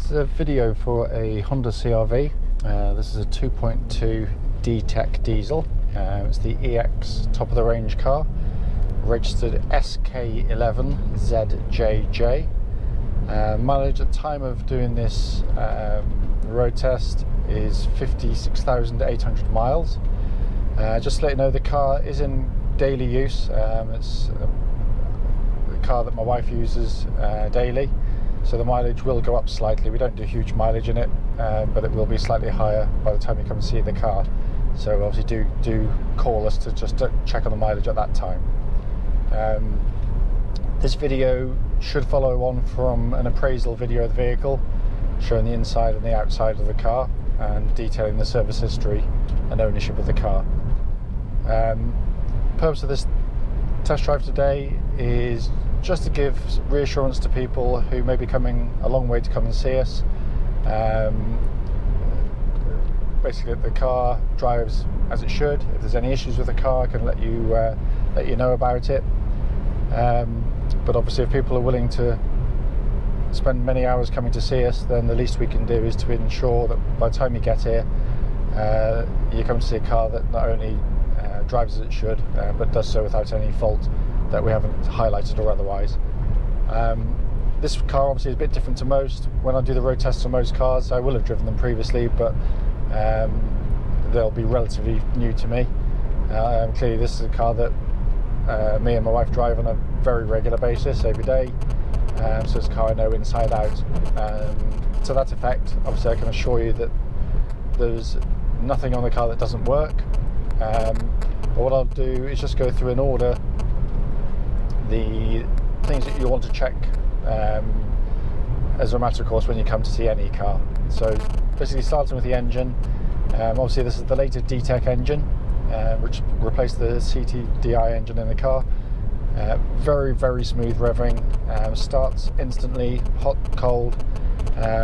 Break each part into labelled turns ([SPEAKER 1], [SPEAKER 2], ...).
[SPEAKER 1] This is a video for a Honda CR-V. This is a 2.2 DTEC diesel. It's the EX top of the range car, registered SK11ZJJ. Mileage at the time of doing this road test is 56,800 miles. Just to let you know, the car is in daily use. It's a car that my wife uses daily, so the mileage will go up slightly. We don't do huge mileage in it, but it will be slightly higher by the time you come and see the car. So obviously do call us to just check on the mileage at that time. This video should follow on from an appraisal video of the vehicle, showing the inside and the outside of the car and detailing the service history and ownership of the car. Purpose of this test drive today is just to give reassurance to people who may be coming a long way to come and see us. Basically, the car drives as it should. If there's any issues with the car, I can let you know about it. But obviously, if people are willing to spend many hours coming to see us, then the least we can do is to ensure that by the time you get here, you come to see a car that not only drives as it should, but does so without any fault that we haven't highlighted or otherwise. This car obviously is a bit different to most. When I do the road tests on most cars, I will have driven them previously, but they'll be relatively new to me. Clearly this is a car that me and my wife drive on a very regular basis, every day. So it's a car I know inside out. To that effect, obviously I can assure you that there's nothing on the car that doesn't work. But what I'll do is just go through in order the things that you want to check as a matter of course when you come to see any car. So basically, starting with the engine, obviously this is the latest DTEC engine, which replaced the CTDI engine in the car. Very smooth revving, starts instantly, hot, cold,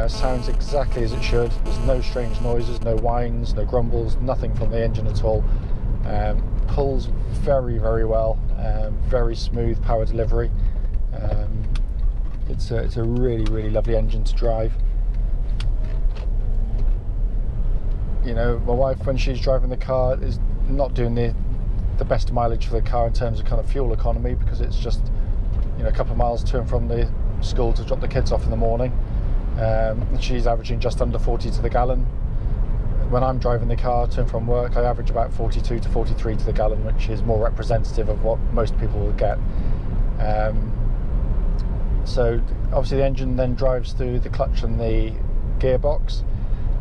[SPEAKER 1] sounds exactly as it should. There's no strange noises, no whines, no grumbles, nothing from the engine at all. Pulls very well, very smooth power delivery. It's a really lovely engine to drive. You know, my wife, when she's driving the car, is not doing the best mileage for the car in terms of kind of fuel economy, because it's just, you know, a couple of miles to and from the school to drop the kids off in the morning. She's averaging just under 40 to the gallon. When I'm driving the car to and from work, I average about 42 to 43 to the gallon, which is more representative of what most people will get. So obviously the engine then drives through the clutch and the gearbox.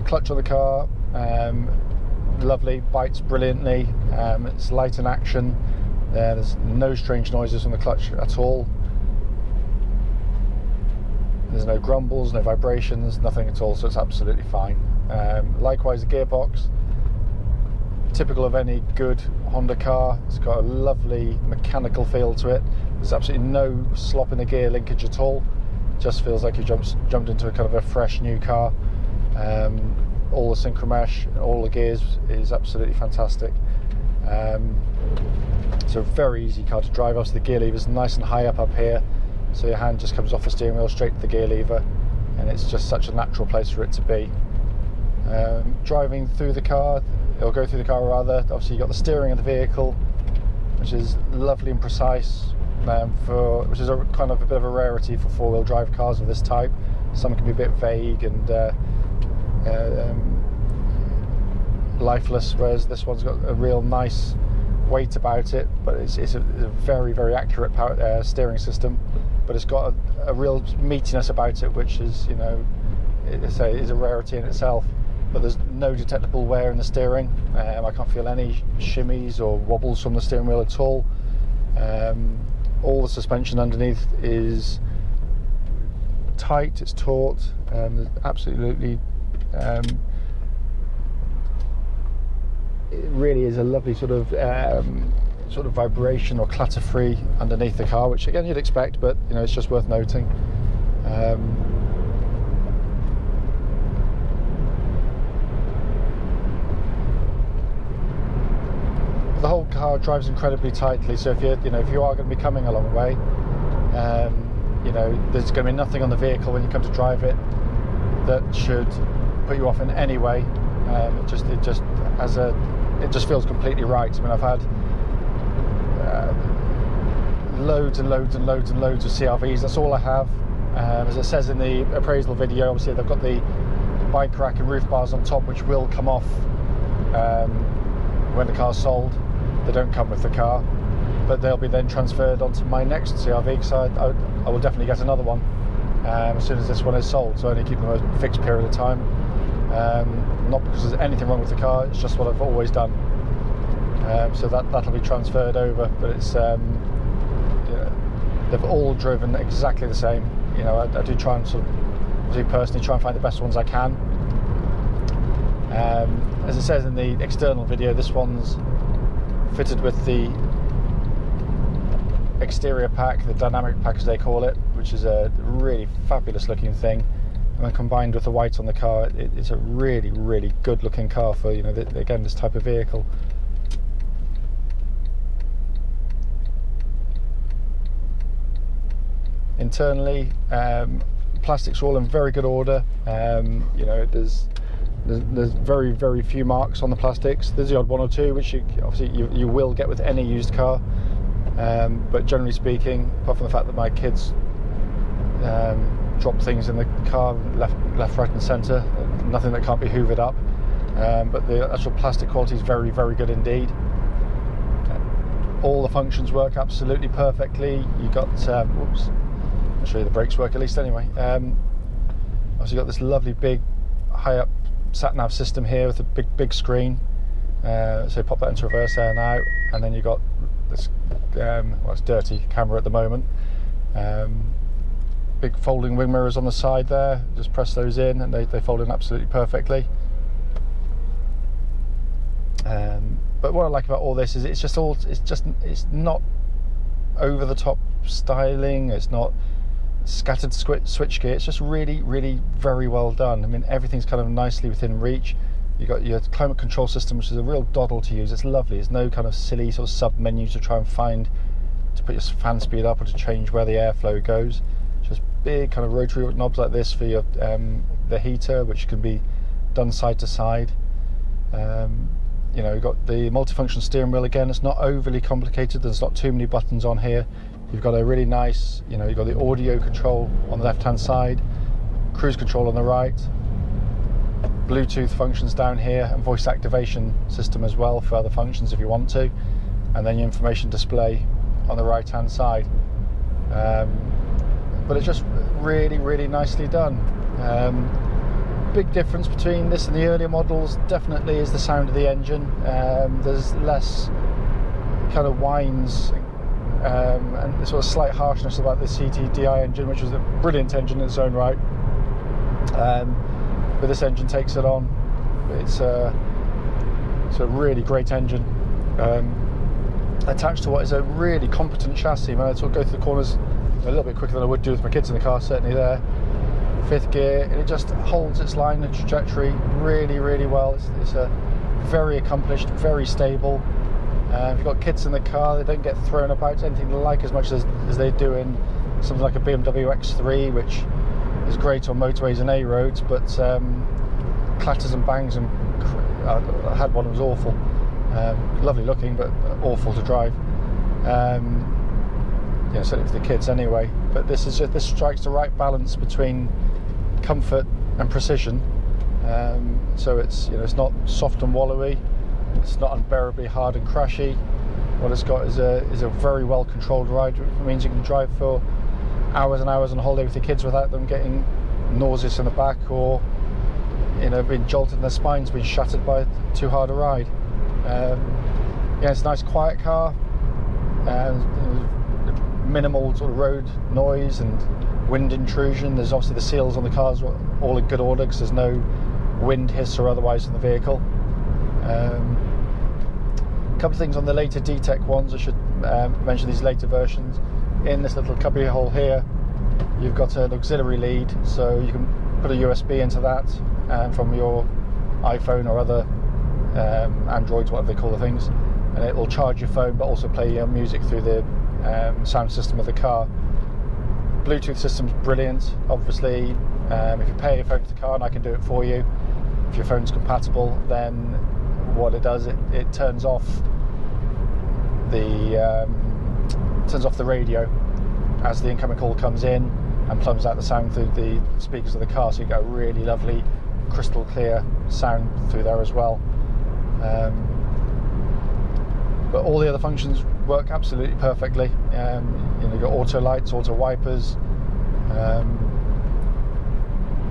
[SPEAKER 1] Clutch on the car, lovely, bites brilliantly. It's light in action. There's no strange noises from the clutch at all. There's no grumbles, no vibrations, nothing at all, so it's absolutely fine. Likewise, the gearbox, typical of any good Honda car. It's got a lovely mechanical feel to it. There's absolutely no slop in the gear linkage at all. It just feels like you jumped into a kind of a fresh new car. All the synchro mesh, all the gears is absolutely fantastic. It's a very easy car to drive. Obviously the gear lever is nice and high up here, so your hand just comes off the steering wheel straight to the gear lever, and it's just such a natural place for it to be. Driving through the car, it'll go through the car rather. Obviously you've got the steering of the vehicle, which is lovely and precise, which is a kind of a bit of a rarity for four-wheel drive cars of this type. Some can be a bit vague and lifeless, whereas this one's got a real nice weight about it, but it's a very accurate power, steering system, but it's got a real meatiness about it, which is, you know, is a rarity in itself. But there's no detectable wear in the steering. I can't feel any shimmies or wobbles from the steering wheel at all. All the suspension underneath is tight, it's taut, absolutely. It really is a lovely sort of vibration or clatter-free underneath the car, which again you'd expect, but you know, it's just worth noting. The whole car drives incredibly tightly, so if you are going to be coming a long way, you know, there's going to be nothing on the vehicle when you come to drive it that should put you off in any way. It just feels completely right. I mean, I've had loads and loads and loads and loads of CRVs. That's all I have. As it says in the appraisal video, obviously they've got the bike rack and roof bars on top, which will come off when the car's sold. They don't come with the car, but they'll be then transferred onto my next CRV, because I will definitely get another one as soon as this one is sold. So I only keep them a fixed period of time. Not because there's anything wrong with the car, it's just what I've always done. So that'll be transferred over, but it's they've all driven exactly the same. You know, I do try and personally try and find the best ones I can. As it says in the external video, this one's fitted with the exterior pack, the dynamic pack as they call it, which is a really fabulous looking thing. And then combined with the white on the car, it's a really, really good looking car for, you know, again, this type of vehicle. Internally, plastics are all in very good order. You know, there's very, very few marks on the plastics. There's the odd one or two, which you will get with any used car. But generally speaking, apart from the fact that my kids drop things in the car left, right and centre, nothing that can't be hoovered up. But the actual plastic quality is very, very good indeed. All the functions work absolutely perfectly. You got, whoops, I'll show you the brakes work at least anyway. Obviously got this lovely big high up sat-nav system here with a big screen. So pop that into reverse there now, and then you got this, well, it's dirty camera at the moment. Big folding wing mirrors on the side there. Just press those in and they fold in absolutely perfectly. But what I like about all this is it's not over the top styling. It's not scattered switchgear. It's just really, really very well done. I mean, everything's kind of nicely within reach. You got your climate control system, which is a real doddle to use. It's lovely. There's no kind of silly sort of sub menu to try and find to put your fan speed up or to change where the airflow goes. Just big kind of rotary knobs like this for your the heater, which can be done side to side. You know, you've got the multifunction steering wheel again. It's not overly complicated. There's not too many buttons on here. You've got a really nice, you know, you've got the audio control on the left hand side, cruise control on the right, Bluetooth functions down here, and voice activation system as well for other functions if you want to, and then your information display on the right hand side. But it's just really, really nicely done. Big difference between this and the earlier models definitely is the sound of the engine. There's less kind of whines and the sort of slight harshness about the CTDI engine, which was a brilliant engine in its own right. But this engine takes it on. It's a really great engine. Attached to what is a really competent chassis. Man, I sort of go through the corners a little bit quicker than I would do with my kids in the car, certainly there. 5th gear, and it just holds its line and trajectory really, really well. It's a very accomplished, very stable. If you've got kids in the car, they don't get thrown about anything like as much as they do in something like a BMW X3, which is great on motorways and A roads, but clatters and bangs, and I had one that was awful. Lovely looking, but awful to drive. Yeah, certainly for the kids anyway. But this strikes the right balance between comfort and precision. So it's, you know, it's not soft and wallowy. It's not unbearably hard and crashy. What it's got is a very well controlled ride, which means you can drive for hours and hours on holiday with your kids without them getting nauseous in the back, or, you know, being jolted in their spines, being shattered by too hard a ride. Yeah, it's a nice quiet car. Minimal sort of road noise and wind intrusion. There's obviously the seals on the cars are all in good order because there's no wind hiss or otherwise in the vehicle. A couple of things on the later DTEC ones. I should mention these later versions. In this little cubby hole here, you've got an auxiliary lead, so you can put a USB into that from your iPhone or other Androids, whatever they call the things, and it will charge your phone but also play music through the sound system of the car. Bluetooth system's brilliant. Obviously, if you pair your phone to the car, and I can do it for you, if your phone's compatible, then what it does, it turns off the radio as the incoming call comes in, and plums out the sound through the speakers of the car, so you get a really lovely crystal clear sound through there as well. But all the other functions work absolutely perfectly. You've got auto lights, auto wipers.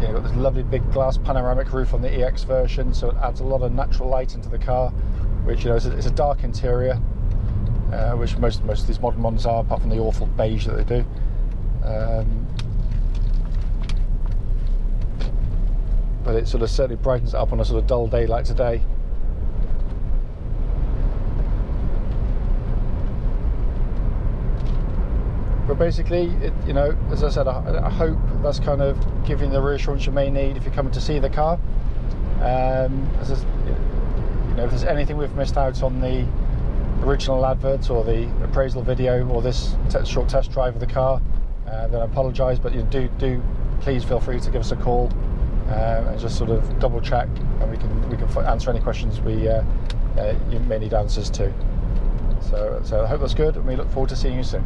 [SPEAKER 1] You've got this lovely big glass panoramic roof on the EX version, so it adds a lot of natural light into the car, which it's a dark interior, which most of these modern ones are, apart from the awful beige that they do. But it sort of certainly brightens it up on a sort of dull day like today. But basically, as I said, I hope that's kind of giving the reassurance you may need if you're coming to see the car. If there's anything we've missed out on the original advert or the appraisal video or this short test drive of the car, then I apologise. But do please feel free to give us a call and just sort of double check, and we can answer any questions you may need answers to. So I hope that's good, and we look forward to seeing you soon.